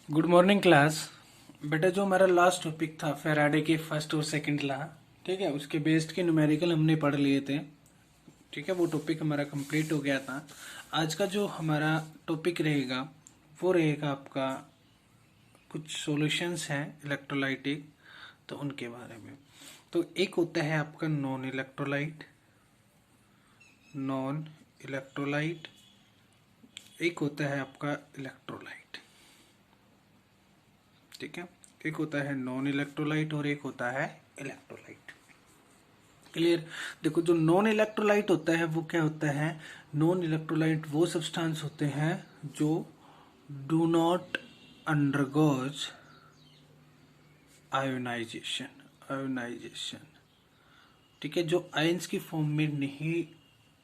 Good morning class. बेटा जो हमारा लास्ट टॉपिक था फैराडे के फर्स्ट और सेकंड लॉ, ठीक है, उसके बेस्ड के न्यूमेरिकल हमने पढ़ लिए थे। ठीक है, वो टॉपिक हमारा कंप्लीट हो गया था। आज का जो हमारा टॉपिक रहेगा वो रहेगा आपका कुछ सॉल्यूशंस हैं इलेक्ट्रोलाइटिक, तो उनके बारे में। तो एक होता है आपका नॉन इलेक्ट्रोलाइट, एक होता है आपका इलेक्ट्रोलाइट। ठीक है, एक होता है नॉन इलेक्ट्रोलाइट और एक होता है इलेक्ट्रोलाइट। क्लियर। देखो, जो नॉन इलेक्ट्रोलाइट होता है वो क्या होता है? नॉन इलेक्ट्रोलाइट वो सब्सटेंस होते हैं जो डू नॉट अंडरगोज आयोनाइजेशन। ठीक है, जो आयंस की फॉर्म में नहीं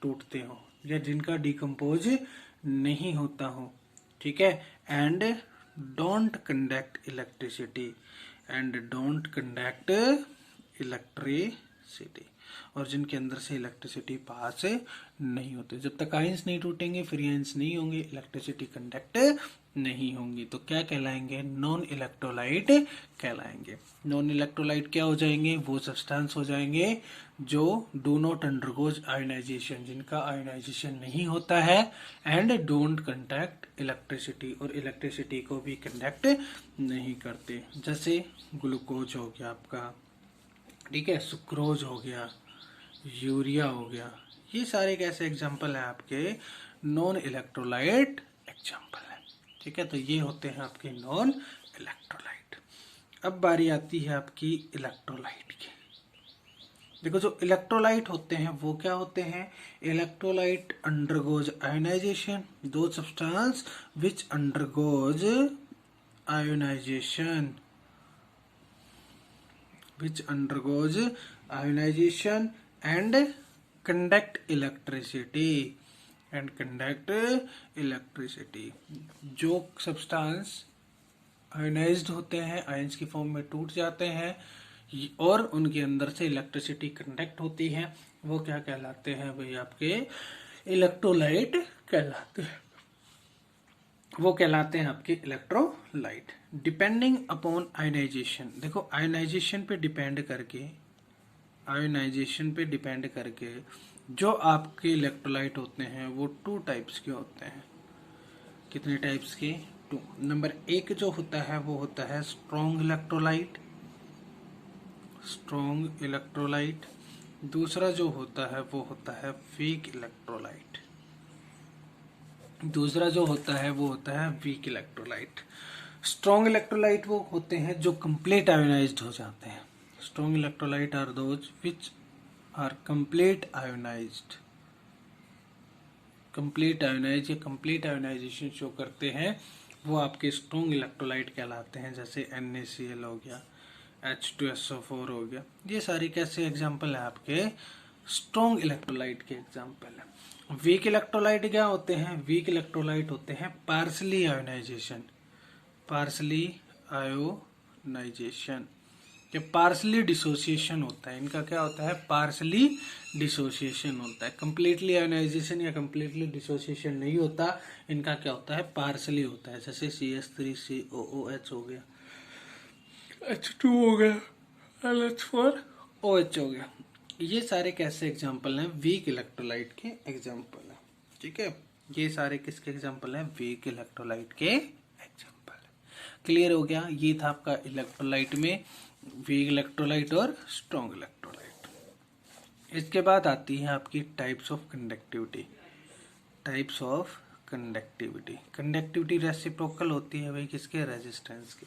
टूटते हो या जिनका डिकम्पोज नहीं होता हो। ठीक है, एंड डोंट कंडक्ट इलेक्ट्रिसिटी, और जिनके अंदर से इलेक्ट्रिसिटी पास नहीं होती। जब तक आयंस नहीं टूटेंगे, फ्री आयंस नहीं होंगे, इलेक्ट्रिसिटी कंडक्ट नहीं होंगी, तो क्या कहलाएंगे? नॉन इलेक्ट्रोलाइट कहलाएंगे। नॉन इलेक्ट्रोलाइट क्या हो जाएंगे? वो सब्सटेंस हो जाएंगे जो डू नॉट अंडरगोज आयोनाइजेशन, जिनका आयोनाइजेशन नहीं होता है, एंड डोंट कंडक्ट इलेक्ट्रिसिटी, और इलेक्ट्रिसिटी को भी कंडक्ट नहीं करते। जैसे ग्लूकोज हो गया आपका, ठीक है, सुक्रोज हो गया, यूरिया हो गया, ये सारे कैसे एग्जाम्पल है आपके नॉन इलेक्ट्रोलाइट एग्जाम्पल है। ठीक है, तो ये होते हैं आपके नॉन इलेक्ट्रोलाइट। अब बारी आती है आपकी इलेक्ट्रोलाइट की। देखो, जो इलेक्ट्रोलाइट होते हैं वो क्या होते हैं? Electrolyte undergoes ionisation, those substance which undergoes ionisation and conduct electricity जो सब्सटेंस आयोनाइज्ड होते हैं, आयंस की फॉर्म में टूट जाते हैं और उनके अंदर से इलेक्ट्रिसिटी कंडक्ट होती है, वो क्या कहलाते हैं भाई? आपके इलेक्ट्रोलाइट कहलाते हैं। वो कहलाते हैं आपके इलेक्ट्रोलाइट। डिपेंडिंग अपॉन आयोनाइजेशन, देखो आयोनाइजेशन पे डिपेंड करके जो आपके इलेक्ट्रोलाइट होते हैं वो टू टाइप्स के होते हैं। कितने टाइप्स के? टू। नंबर एक जो होता है वो होता है स्ट्रॉन्ग इलेक्ट्रोलाइट। दूसरा जो होता है वो होता है वीक इलेक्ट्रोलाइट। स्ट्रॉन्ग इलेक्ट्रोलाइट वो होते हैं जो कंप्लीट आयोनाइज्ड हो जाते हैं। Strong electrolyte are those which are complete ionised या कंप्लीट आयोनाइजेशन शो करते हैं, वो आपके स्ट्रॉन्ग इलेक्ट्रोलाइट कहलाते हैं। जैसे NaCl हो गया, H2SO4 हो गया, ये सारी कैसे एग्जाम्पल है? आपके स्ट्रॉन्ग इलेक्ट्रोलाइट के एग्जाम्पल है। वीक इलेक्ट्रोलाइट क्या होते हैं? वीक इलेक्ट्रोलाइट होते हैं पार्सली आयोनाइजेशन या पार्सली डिसोसिएशन होता है। इनका क्या होता है? पार्सली डिसोसिएशन होता है। कंप्लीटली आयोनाइजेशन या कंप्लीटली डिसोसिएशन नहीं होता, इनका क्या होता है? पार्सली होता है। जैसे CH3COOH हो गया, H2 हो गया, LH4OH हो गया। ये सारे कैसे एग्जाम्पल हैं? वीक इलेक्ट्रोलाइट के एग्जाम्पल है। ठीक है, ये सारे किसके एग्जाम्पल हैं? वीक इलेक्ट्रोलाइट के एग्जाम्पल। क्लियर हो गया? ये था आपका इलेक्ट्रोलाइट में वीक इलेक्ट्रोलाइट और स्ट्रॉन्ग इलेक्ट्रोलाइट। इसके बाद आती है आपकी टाइप्स ऑफ कंडक्टिविटी रेसिप्रोकल होती है भाई किसके? रेजिस्टेंस की।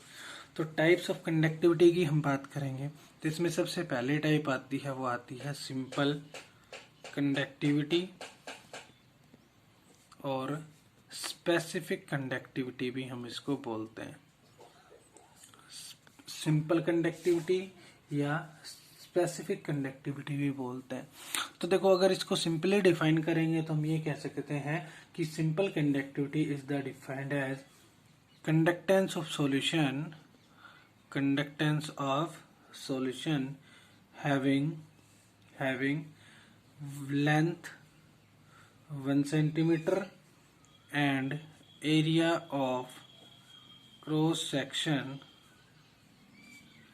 तो टाइप्स ऑफ कंडक्टिविटी की हम बात करेंगे, तो इसमें सबसे पहले टाइप आती है, वो आती है सिंपल कंडक्टिविटी, और स्पेसिफिक कंडक्टिविटी भी हम इसको बोलते हैं। सिंपल कंडक्टिविटी या स्पेसिफिक कंडक्टिविटी भी बोलते हैं। तो देखो, अगर इसको सिंपली डिफाइन करेंगे तो हम ये कह सकते हैं कि simple conductivity is the defined as conductance of solution having length 1 centimeter and area of cross section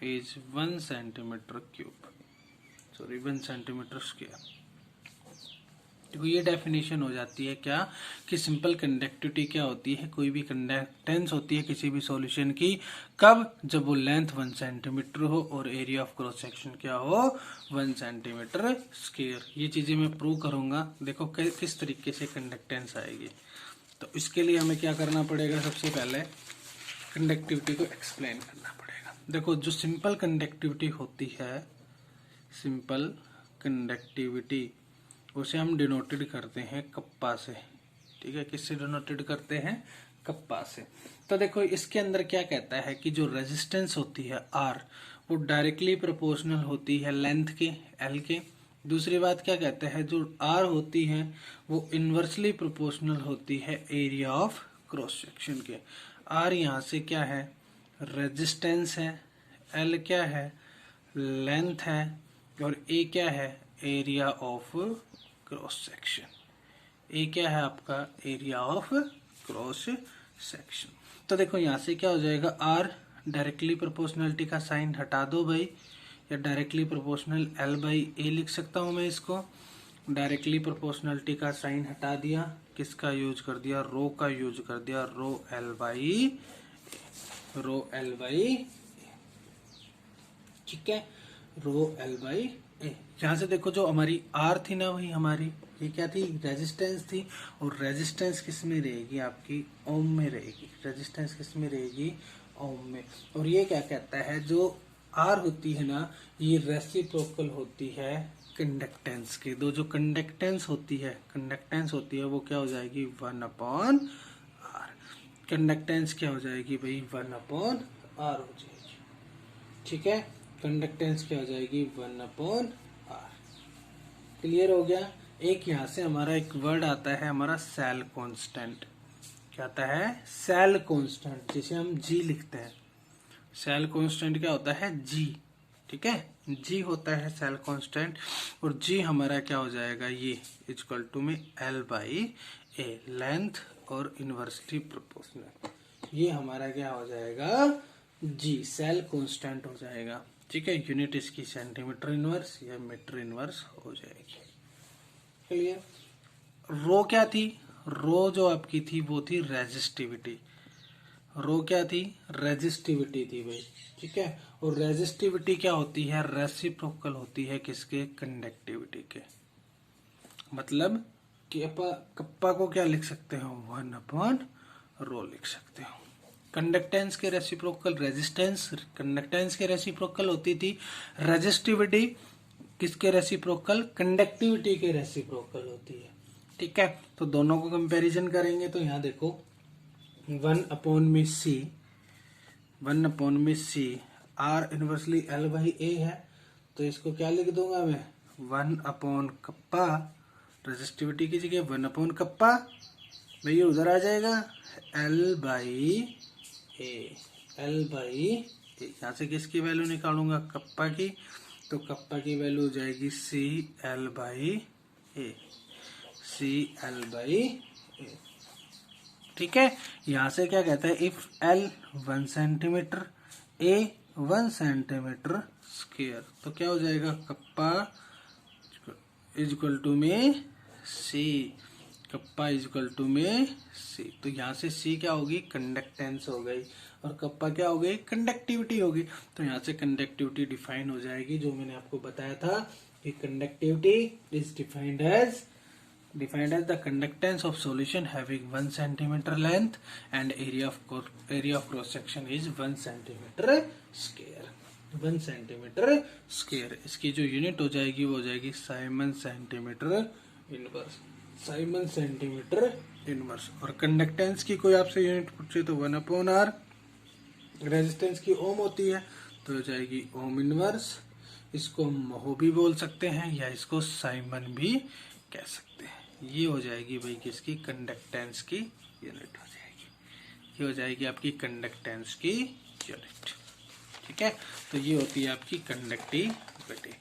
is 1 centimetre cube, sorry 1 centimetre square. तो ये डेफिनेशन हो जाती है क्या कि सिंपल कंडक्टिविटी क्या होती है, कोई भी कंडक्टेंस होती है किसी भी सॉल्यूशन की, कब, जब वो लेंथ 1 सेंटीमीटर हो और एरिया ऑफ क्रॉस सेक्शन क्या हो, 1 सेंटीमीटर स्क्वायर। ये चीजें मैं प्रूव करूंगा, देखो किस तरीके से कंडक्टेंस आएगी। तो इसके लिए हमें क्या करना पड़ेगा, सबसे पहले कंडक्टिविटी को एक्सप्लेन करना पड़ेगा। देखो जो सिंपल कंडक्टिविटी होती है, सिंपल कंडक्टिविटी, उसे हम डिनोटेड करते हैं कप्पा से, ठीक है। किससे डिनोटेड करते हैं, कप्पा से। तो देखो इसके अंदर क्या कहता है कि जो रेजिस्टेंस होती है आर, वो डायरेक्टली प्रोपोर्शनल होती है लेंथ के, एल के। दूसरी बात क्या कहते हैं, जो आर होती है वो इनवर्सली प्रोपोर्शनल होती है एरिया ऑफ क्रॉस सेक्शन के। आर यहाँ से क्या है, रेजिस्टेंस है, एल क्या है, लेंथ है, और ए क्या है, एरिया ऑफ क्रॉस सेक्शन। ए क्या है आपका, एरिया ऑफ क्रॉस सेक्शन। तो देखो यहाँ से क्या हो जाएगा, आर डायरेक्टली प्रोपोर्शनलिटी का साइन हटा दो भाई, या डायरेक्टली प्रोपोर्शनल एल बाई ए लिख सकता हूँ मैं इसको। डायरेक्टली प्रोपोर्शनलिटी का साइन हटा दिया, किसका यूज कर दिया, रो का यूज कर दिया, रो एल बाई, ठीक है, रो एल बाई ए। यहाँ से देखो जो हमारी आर थी ना, वही हमारी ये क्या थी, रेजिस्टेंस थी, और रेजिस्टेंस किस में रहेगी आपकी, ओम में रहेगी। रेजिस्टेंस किस में रहेगी, ओम में। और ये क्या कहता है, जो आर होती है ना, ये रेसिप्रोकल होती है कंडक्टेंस के। दो जो कंडक्टेंस होती है वो क्या हो जाएगी, 1/r। कंडक्टेंस क्या हो जाएगी भाई, 1/r हो जाएगी, ठीक है। कंडक्टेंस क्या हो जाएगी, 1/r। क्लियर हो गया। एक यहाँ से हमारा एक वर्ड आता है हमारा सेल कांस्टेंट। क्या आता है, सेल कांस्टेंट, जिसे हम जी लिखते हैं। सेल कांस्टेंट क्या होता है, जी, ठीक है, जी होता है सेल कांस्टेंट। और जी हमारा क्या हो जाएगा, ये इक्वल टू में एल बाई ए, लेंथ और इनवर्सली प्रोपोर्शनल। ये हमारा क्या हो जाएगा, जी, सेल कांस्टेंट हो जाएगा, ठीक है। यूनिट इसकी सेंटीमीटर इनवर्स या मीटर इनवर्स हो जाएगी। क्लियर। रो क्या थी, रो जो आपकी थी वो थी रेजिस्टिविटी। रो क्या थी, रेजिस्टिविटी थी भाई, ठीक है। और रेजिस्टिविटी क्या होती है, रेसिप्रोकल होती है किसके, कंडक्टिविटी के। मतलब कि कप्पा को क्या लिख सकते हो, 1/ρ लिख सकते हो। कंडक्टेंस के रेसिप्रोकल रेजिस्टेंस, कंडक्टेंस के रेसिप्रोकल होती थी। रेजिस्टिविटी किसके रेसिप्रोकल, कंडक्टिविटी के रेसिप्रोकल होती है, ठीक है। तो दोनों को कंपैरिजन करेंगे तो यहाँ देखो 1/c R inversely L by A है, तो इसको क्या लिख दूंगा मैं, 1/कप्पा, रेजिस्टिविटी की जगह 1/कप्पा, भैया उधर आ जाएगा एल बाई ए। यहाँ से किसकी वैल्यू निकालूंगा, कप्पा की, तो कप्पा की वैल्यू हो जाएगी सी एल बाई ए, ठीक है। यहाँ से क्या कहता है, if L 1 centimetre, A 1 centimetre square, तो क्या हो जाएगा, कप्पा इक्वल टू में सी, कप्पा इक्वल टू में सी। तो यहाँ से सी क्या होगी, कंडक्टेंस हो गई, और कप्पा क्या हो गई, कंडक्टिविटी होगी। तो यहाँ से कंडक्टिविटी डिफाइन हो जाएगी, जो मैंने आपको बताया था कि conductivity is defined as the conductance of solution having 1 centimetre length and area of cross section is 1 centimetre square. 1 centimetre square, इसकी जो यूनिट हो जाएगी वो हो जाएगी siemens centimetre inverse, siemens centimetre inverse. और कंडक्टेंस की कोई आपसे यूनिट पूछे तो 1/r, रेजिस्टेंस की ओम होती है तो हो जाएगी ओम इनवर्स। इसको हम महो भी बोल सकते हैं या इसको साइमन भी कह सकते हैं। ये हो जाएगी भाई किसकी, कंडक्टेंस की यूनिट हो जाएगी, ये हो जाएगी आपकी कंडक्टेंस की यूनिट, ठीक है। तो ये होती है आपकी कंडक्टिविटी।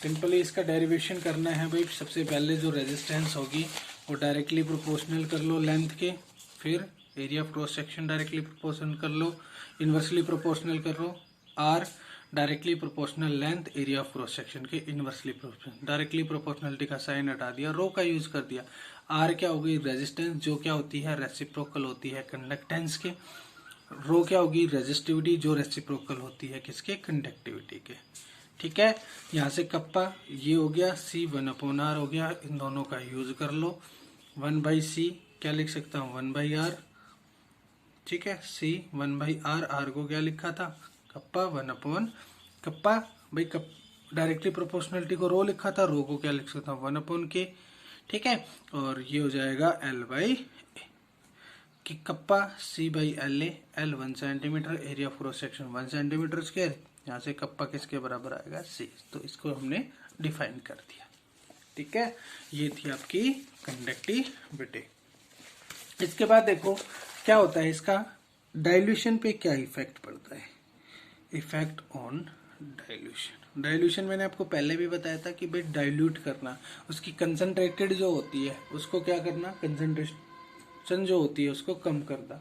सिंपली इसका डेरिवेशन करना है भाई। सबसे पहले जो रेजिस्टेंस होगी वो डायरेक्टली प्रोपोर्शनल कर लो लेंथ के, फिर area of cross section directly proportional कर लो, इनवर्सली प्रोपोर्शनल कर लो। R directly proportional length area of cross section के इनवर्सली प्रोपोर्शनल। डायरेक्टली प्रोपोर्शनलिटी का साइन हटा दिया, रो का यूज कर दिया। आर क्या होगी, रेजिस्टेंस, जो क्या होती है रेसिप्रोकल होती है कंडक्टेंस के। रो क्या होगी, रेजिस्टिविटी, जो रेसिप्रोकल होती है किसके, कंडक्टिविटी के। ठीक है, यहाँ से कप्पा ये हो गया, सी 1/r हो गया, इन दोनों का यूज कर लो। 1/c क्या लिख सकता हूँ, 1/r। ठीक है, सी 1/r, आर को क्या लिखा था, कप्पा 1/, कप्पा भाई डायरेक्टली प्रोपोर्शनलिटी को रो लिखा था, रो को क्या लिख सकता हूँ 1/k। ठीक है, और ये हो जाएगा L/A कि kappa C/LA, L 1 centimetre, area of cross section 1 centimetre square. यहाँ से कप्पा किसके बराबर आएगा, C। तो इसको हमने डिफाइन कर दिया। ठीक है, ये थी आपकी कंडक्टिविटी। इसके बाद देखो क्या होता है इसका, डाइल्यूशन पे क्या इफेक्ट पड़ता है, इफेक्ट ऑन डाइल्यूशन। डाइल्यूशन मैंने आपको पहले भी बताया था कि भाई डाइल्यूट करना, उसकी कंसंट्रेटेड जो होती है उसको क्या करना, कंसंट्रेशन जो होती है उसको कम करना।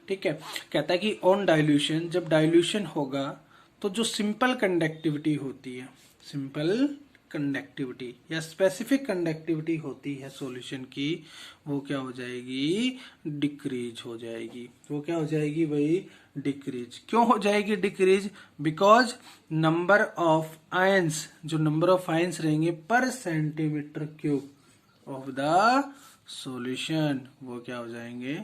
ठीक है, कहता है कि ऑन डाइल्यूशन, जब डाइल्यूशन होगा तो जो सिंपल कंडक्टिविटी होती है, सिंपल कंडक्टिविटी या स्पेसिफिक कंडक्टिविटी होती है सॉल्यूशन की, वो क्या हो जाएगी, डिक्रीज हो जाएगी। वो क्या हो जाएगी भाई, डिक्रीज। क्यों हो जाएगी decrease, because number of ions, जो नंबर ऑफ आयंस रहेंगे पर centimetre cube of the solution, वो क्या हो जाएंगे,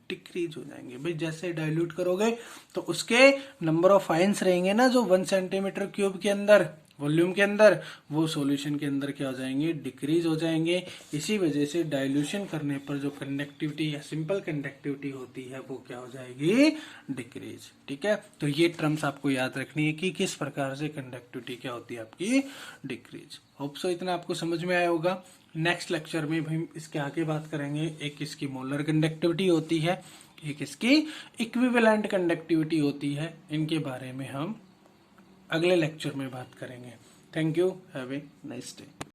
डिक्रीज हो जाएंगे। भाई जैसे डाइल्यूट करोगे तो उसके नंबर ऑफ आयंस रहेंगे ना जो 1 सेंटीमीटर क्यूब के अंदर, वॉल्यूम के अंदर, वो सॉल्यूशन के अंदर क्या हो जाएंगे, डिक्रीज हो जाएंगे। इसी वजह से डाइल्यूशन करने पर जो कंडक्टिविटी या सिंपल कंडक्टिविटी होती है वो क्या हो जाएगी, डिक्रीज। ठीक है, तो ये टर्म्स आपको याद रखनी है कि किस प्रकार से कंडक्टिविटी क्या होती है आपकी, डिक्रीज। होप सो इतना आपको समझ में आया होगा। नेक्स्ट लेक्चर में भाई इसके आगे बात करेंगे, एक इसकी मोलर कंडक्टिविटी होती है, एक इसकी इक्विवेलेंट कंडक्टिविटी होती है। इनके बारे में हम अगले लेक्चर में बात करेंगे। Thank you, have a nice day.